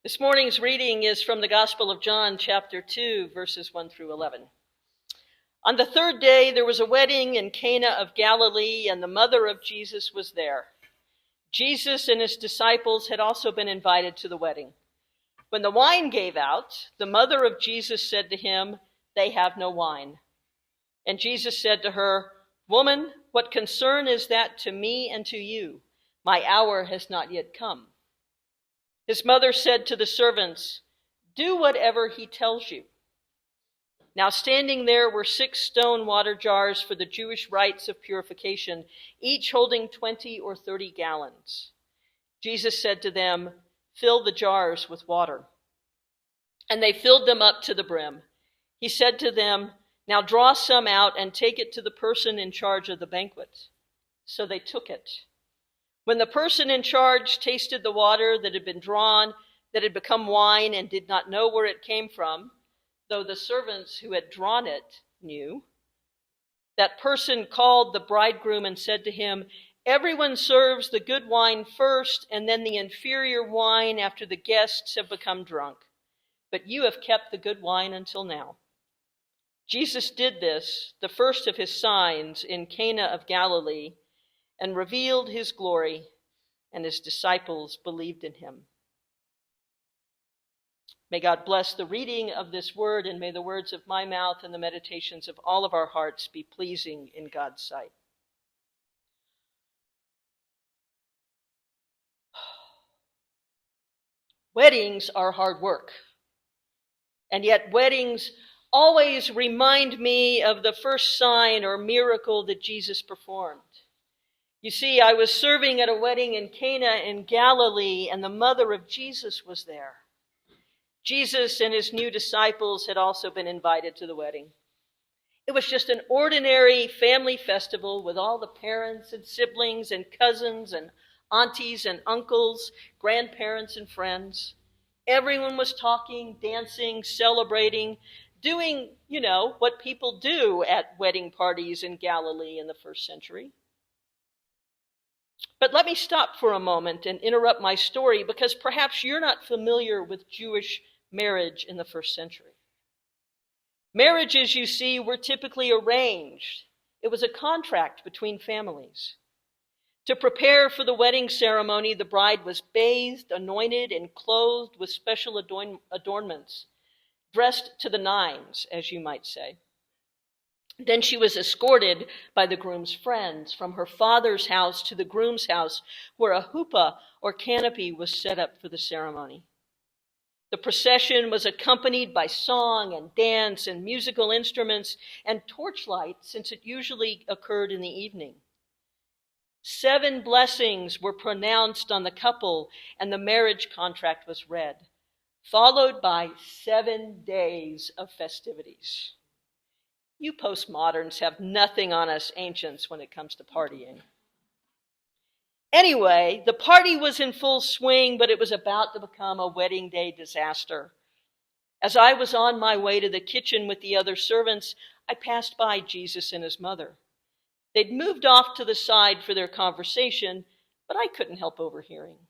This morning's reading is from the Gospel of John, chapter 2, verses 1 through 11. On the third day, there was a wedding in Cana of Galilee, and the mother of Jesus was there. Jesus and his disciples had also been invited to the wedding. When the wine gave out, the mother of Jesus said to him, "They have no wine." And Jesus said to her, "Woman, what concern is that to me and to you? My hour has not yet come." His mother said to the servants, "Do whatever he tells you." Now standing there were 6 stone water jars for the Jewish rites of purification, each holding 20 or 30 gallons. Jesus said to them, "Fill the jars with water." And they filled them up to the brim. He said to them, "Now draw some out and take it to the person in charge of the banquet." So they took it. When the person in charge tasted the water that had been drawn, that had become wine, and did not know where it came from, though the servants who had drawn it knew, that person called the bridegroom and said to him, "Everyone serves the good wine first, and then the inferior wine after the guests have become drunk. But you have kept the good wine until now." Jesus did this, the first of his signs, in Cana of Galilee, and revealed his glory, and his disciples believed in him. May God bless the reading of this word, and may the words of my mouth and the meditations of all of our hearts be pleasing in God's sight. Weddings are hard work, and yet weddings always remind me of the first sign or miracle that Jesus performed. You see, I was serving at a wedding in Cana in Galilee, and the mother of Jesus was there. Jesus and his new disciples had also been invited to the wedding. It was just an ordinary family festival with all the parents and siblings and cousins and aunties and uncles, grandparents and friends. Everyone was talking, dancing, celebrating, doing, what people do at wedding parties in Galilee in the first century. But let me stop for a moment and interrupt my story, because perhaps you're not familiar with Jewish marriage in the first century. Marriages, you see, were typically arranged. It was a contract between families. To prepare for the wedding ceremony, the bride was bathed, anointed, and clothed with special adornments, dressed to the nines, as you might say. Then she was escorted by the groom's friends from her father's house to the groom's house, where a huppah or canopy was set up for the ceremony. The procession was accompanied by song and dance and musical instruments and torchlight, since it usually occurred in the evening. 7 blessings were pronounced on the couple, and the marriage contract was read, followed by 7 days of festivities. You postmoderns have nothing on us ancients when it comes to partying. Anyway, the party was in full swing, but it was about to become a wedding day disaster. As I was on my way to the kitchen with the other servants, I passed by Jesus and his mother. They'd moved off to the side for their conversation, but I couldn't help overhearing.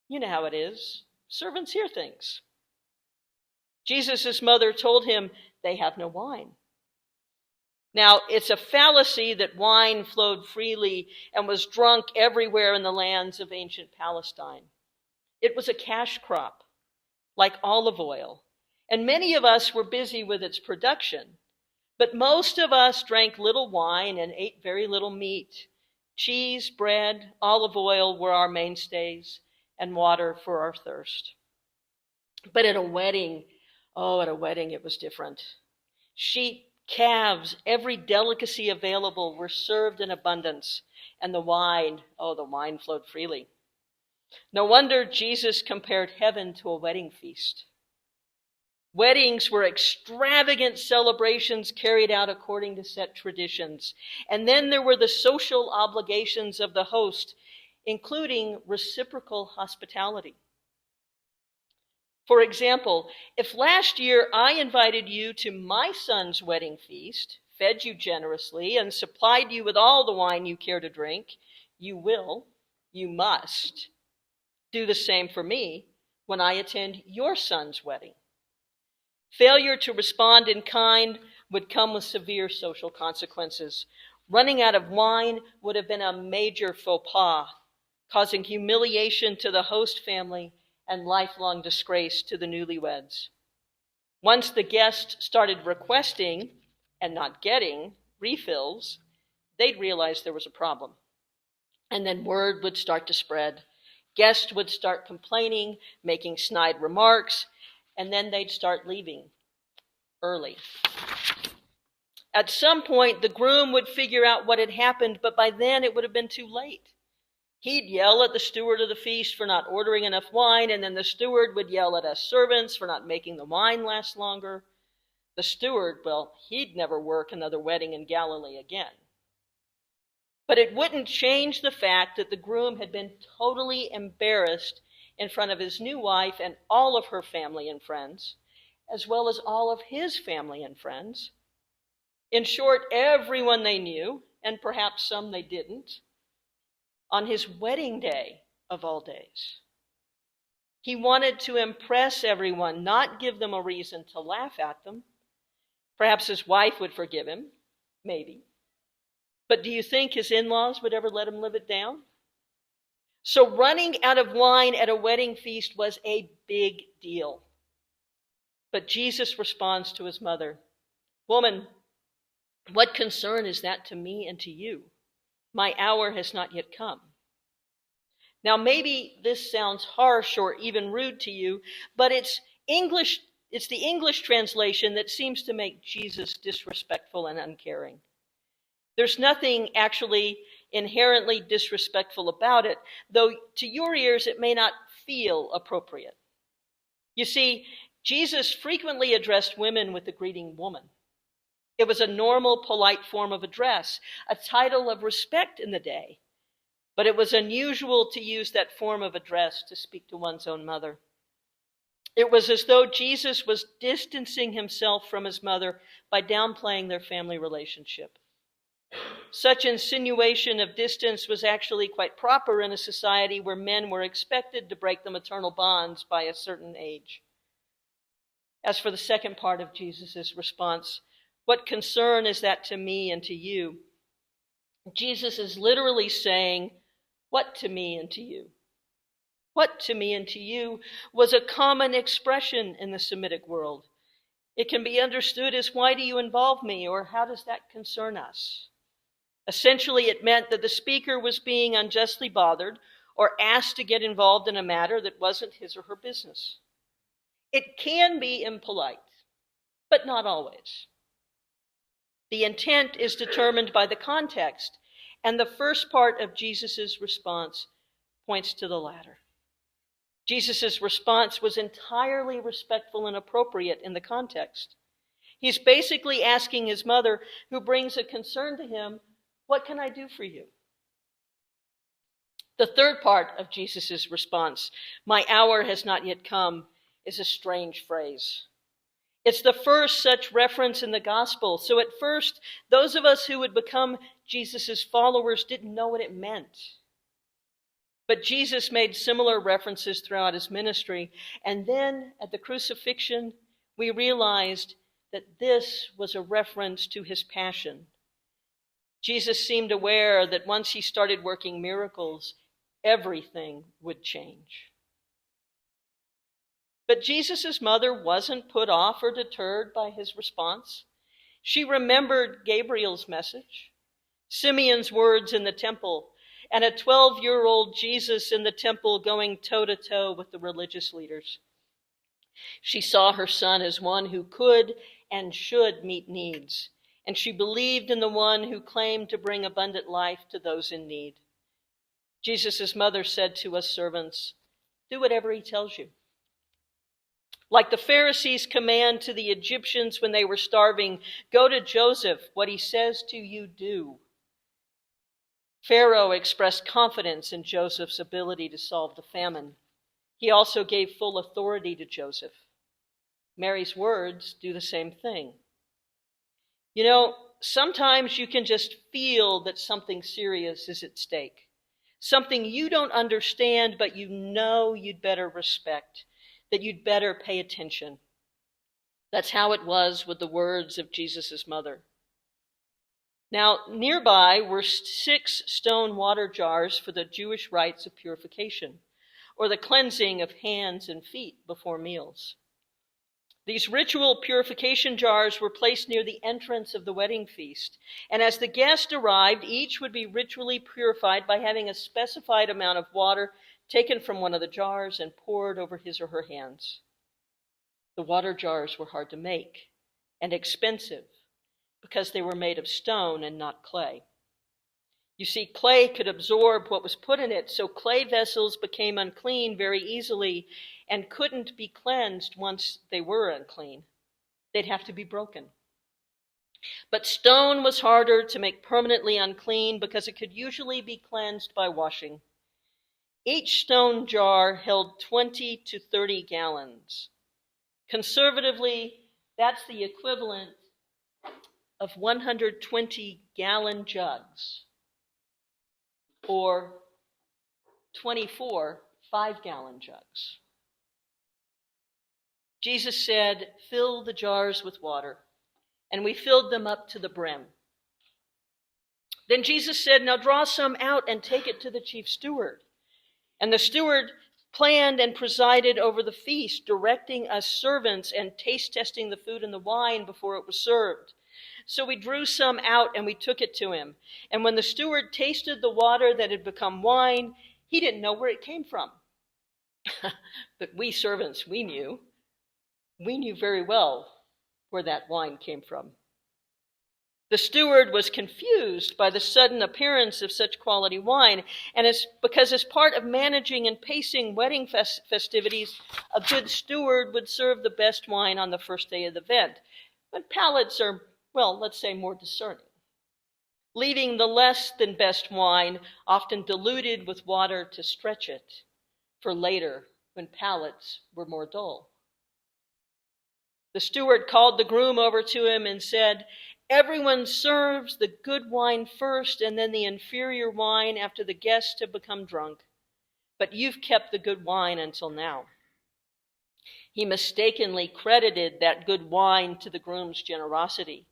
You know how it is. Servants hear things. Jesus' mother told him, "They have no wine." Now, it's a fallacy that wine flowed freely and was drunk everywhere in the lands of ancient Palestine. It was a cash crop, like olive oil, and many of us were busy with its production. But most of us drank little wine and ate very little meat. Cheese, bread, olive oil were our mainstays, and water for our thirst. But at a wedding it was different. Sheep, calves, every delicacy available were served in abundance, and the wine flowed freely. No wonder Jesus compared heaven to a wedding feast. Weddings were extravagant celebrations carried out according to set traditions. And then there were the social obligations of the host, including reciprocal hospitality. For example, if last year I invited you to my son's wedding feast, fed you generously, and supplied you with all the wine you care to drink, you must do the same for me when I attend your son's wedding? Failure to respond in kind would come with severe social consequences. Running out of wine would have been a major faux pas, causing humiliation to the host family and lifelong disgrace to the newlyweds. Once the guests started requesting and not getting refills, they'd realize there was a problem. And then word would start to spread. Guests would start complaining, making snide remarks, and then they'd start leaving early. At some point, the groom would figure out what had happened, but by then it would have been too late. He'd yell at the steward of the feast for not ordering enough wine, and then the steward would yell at us servants for not making the wine last longer. The steward, well, he'd never work another wedding in Galilee again. But it wouldn't change the fact that the groom had been totally embarrassed in front of his new wife and all of her family and friends, as well as all of his family and friends. In short, everyone they knew, and perhaps some they didn't, on his wedding day of all days. He wanted to impress everyone, not give them a reason to laugh at them. Perhaps his wife would forgive him, maybe. But do you think his in-laws would ever let him live it down? So running out of wine at a wedding feast was a big deal. But Jesus responds to his mother, "Woman, what concern is that to me and to you? My hour has not yet come." Now, maybe this sounds harsh or even rude to you, but it's the English translation that seems to make Jesus disrespectful and uncaring. There's nothing actually inherently disrespectful about it, though to your ears it may not feel appropriate. You see, Jesus frequently addressed women with the greeting woman. It was a normal, polite form of address, a title of respect in the day. But it was unusual to use that form of address to speak to one's own mother. It was as though Jesus was distancing himself from his mother by downplaying their family relationship. Such insinuation of distance was actually quite proper in a society where men were expected to break the maternal bonds by a certain age. As for the second part of Jesus' response, what concern is that to me and to you? Jesus is literally saying, what to me and to you? What to me and to you was a common expression in the Semitic world. It can be understood as, why do you involve me, or how does that concern us? Essentially, it meant that the speaker was being unjustly bothered or asked to get involved in a matter that wasn't his or her business. It can be impolite, but not always. The intent is determined by the context, and the first part of Jesus' response points to the latter. Jesus' response was entirely respectful and appropriate in the context. He's basically asking his mother, who brings a concern to him, what can I do for you? The third part of Jesus' response, my hour has not yet come, is a strange phrase. It's the first such reference in the gospel. So at first, those of us who would become Jesus' followers didn't know what it meant. But Jesus made similar references throughout his ministry. And then at the crucifixion, we realized that this was a reference to his passion. Jesus seemed aware that once he started working miracles, everything would change. But Jesus' mother wasn't put off or deterred by his response. She remembered Gabriel's message, Simeon's words in the temple, and a 12-year-old Jesus in the temple going toe-to-toe with the religious leaders. She saw her son as one who could and should meet needs, and she believed in the one who claimed to bring abundant life to those in need. Jesus' mother said to us servants, do whatever he tells you. Like the Pharisees' command to the Egyptians when they were starving, go to Joseph, what he says to you, do. Pharaoh expressed confidence in Joseph's ability to solve the famine. He also gave full authority to Joseph. Mary's words do the same thing. You know, sometimes you can just feel that something serious is at stake. Something you don't understand, but you know you'd better respect. that you'd better pay attention. That's how it was with the words of Jesus' mother. Now, nearby were 6 stone water jars for the Jewish rites of purification, or the cleansing of hands and feet before meals. These ritual purification jars were placed near the entrance of the wedding feast, and as the guest arrived, each would be ritually purified by having a specified amount of water taken from one of the jars and poured over his or her hands. The water jars were hard to make and expensive because they were made of stone and not clay. You see, clay could absorb what was put in it, so clay vessels became unclean very easily and couldn't be cleansed once they were unclean. They'd have to be broken. But stone was harder to make permanently unclean because it could usually be cleansed by washing. Each stone jar held 20 to 30 gallons. Conservatively, that's the equivalent of 120-gallon jugs, or 24 5-gallon jugs. Jesus said, "Fill the jars with water," and we filled them up to the brim. Then Jesus said, "Now draw some out and take it to the chief steward." And the steward planned and presided over the feast, directing us servants and taste testing the food and the wine before it was served. So we drew some out and we took it to him. And when the steward tasted the water that had become wine, he didn't know where it came from. But we servants, we knew. We knew very well where that wine came from. The steward was confused by the sudden appearance of such quality wine, and because as part of managing and pacing wedding festivities, a good steward would serve the best wine on the first day of the event, when palates are, well, let's say more discerning, leaving the less than best wine often diluted with water to stretch it for later when palates were more dull. The steward called the groom over to him and said, "Everyone serves the good wine first and then the inferior wine after the guests have become drunk. But you've kept the good wine until now." He mistakenly credited that good wine to the groom's generosity,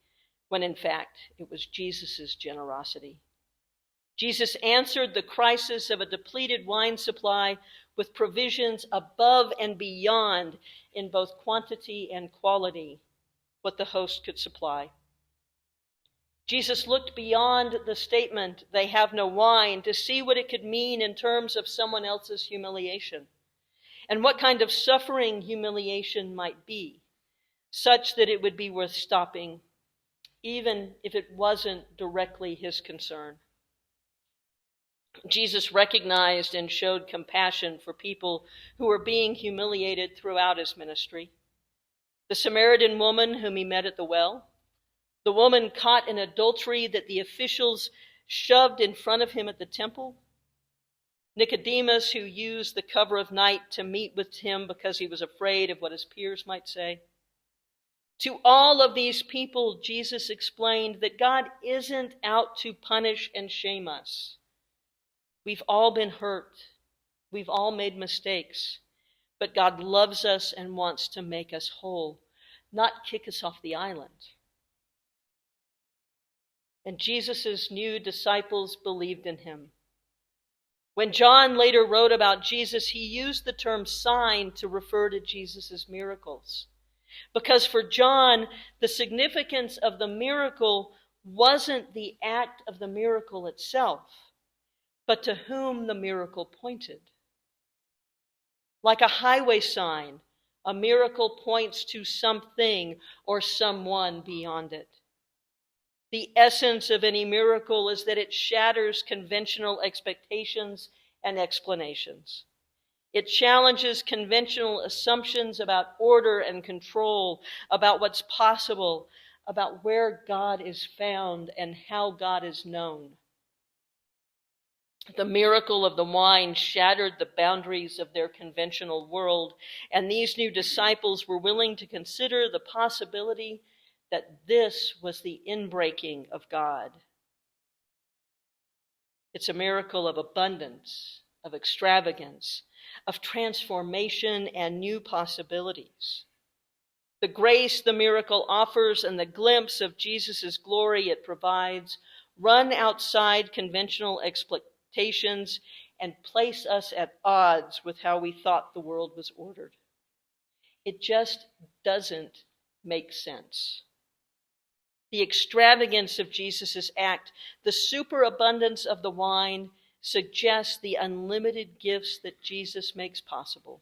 when in fact it was Jesus' generosity. Jesus answered the crisis of a depleted wine supply with provisions above and beyond in both quantity and quality what the host could supply. Jesus looked beyond the statement, "They have no wine," to see what it could mean in terms of someone else's humiliation, and what kind of suffering humiliation might be, such that it would be worth stopping, even if it wasn't directly his concern. Jesus recognized and showed compassion for people who were being humiliated throughout his ministry. The Samaritan woman whom he met at the well, the woman caught in adultery that the officials shoved in front of him at the temple, Nicodemus, who used the cover of night to meet with him because he was afraid of what his peers might say. To all of these people, Jesus explained that God isn't out to punish and shame us. We've all been hurt. We've all made mistakes. But God loves us and wants to make us whole, not kick us off the island. And Jesus' new disciples believed in him. When John later wrote about Jesus, he used the term sign to refer to Jesus' miracles. Because for John, the significance of the miracle wasn't the act of the miracle itself, but to whom the miracle pointed. Like a highway sign, a miracle points to something or someone beyond it. The essence of any miracle is that it shatters conventional expectations and explanations. It challenges conventional assumptions about order and control, about what's possible, about where God is found and how God is known. The miracle of the wine shattered the boundaries of their conventional world, and these new disciples were willing to consider the possibility that this was the inbreaking of God. It's a miracle of abundance, of extravagance, of transformation and new possibilities. The grace the miracle offers and the glimpse of Jesus' glory it provides run outside conventional expectations and place us at odds with how we thought the world was ordered. It just doesn't make sense. The extravagance of Jesus' act, the superabundance of the wine, suggests the unlimited gifts that Jesus makes possible.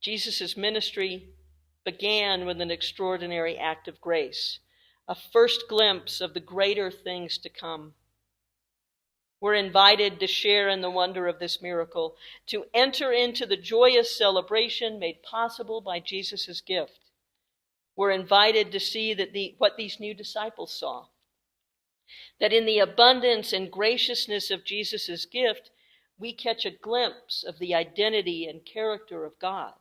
Jesus' ministry began with an extraordinary act of grace, a first glimpse of the greater things to come. We're invited to share in the wonder of this miracle, to enter into the joyous celebration made possible by Jesus' gift. We're invited to see what these new disciples saw, that in the abundance and graciousness of Jesus' gift, we catch a glimpse of the identity and character of God.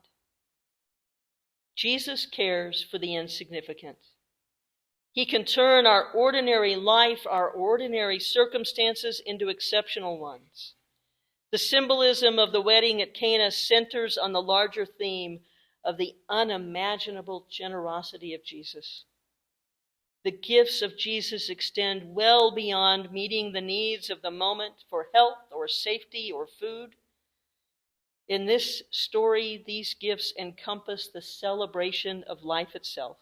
Jesus cares for the insignificant. He can turn our ordinary life, our ordinary circumstances into exceptional ones. The symbolism of the wedding at Cana centers on the larger theme of the unimaginable generosity of Jesus. The gifts of Jesus extend well beyond meeting the needs of the moment for health or safety or food. In this story, these gifts encompass the celebration of life itself.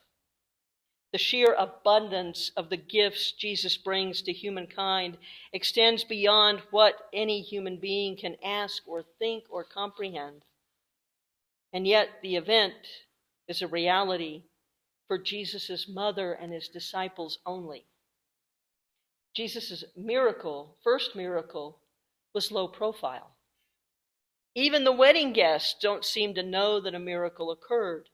The sheer abundance of the gifts Jesus brings to humankind extends beyond what any human being can ask or think or comprehend. And yet the event is a reality for Jesus' mother and his disciples only. Jesus' first miracle, was low profile. Even the wedding guests don't seem to know that a miracle occurred.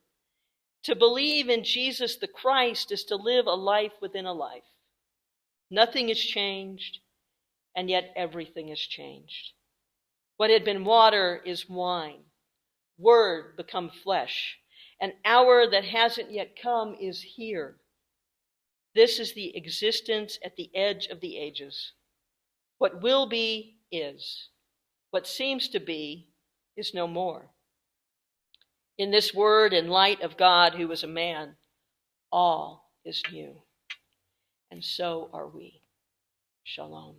To believe in Jesus the Christ is to live a life within a life. Nothing has changed, and yet everything has changed. What had been water is wine. Word become flesh. An hour that hasn't yet come is here. This is the existence at the edge of the ages. What will be is. What seems to be is no more. In this word and light of God who was a man, all is new. And so are we. Shalom.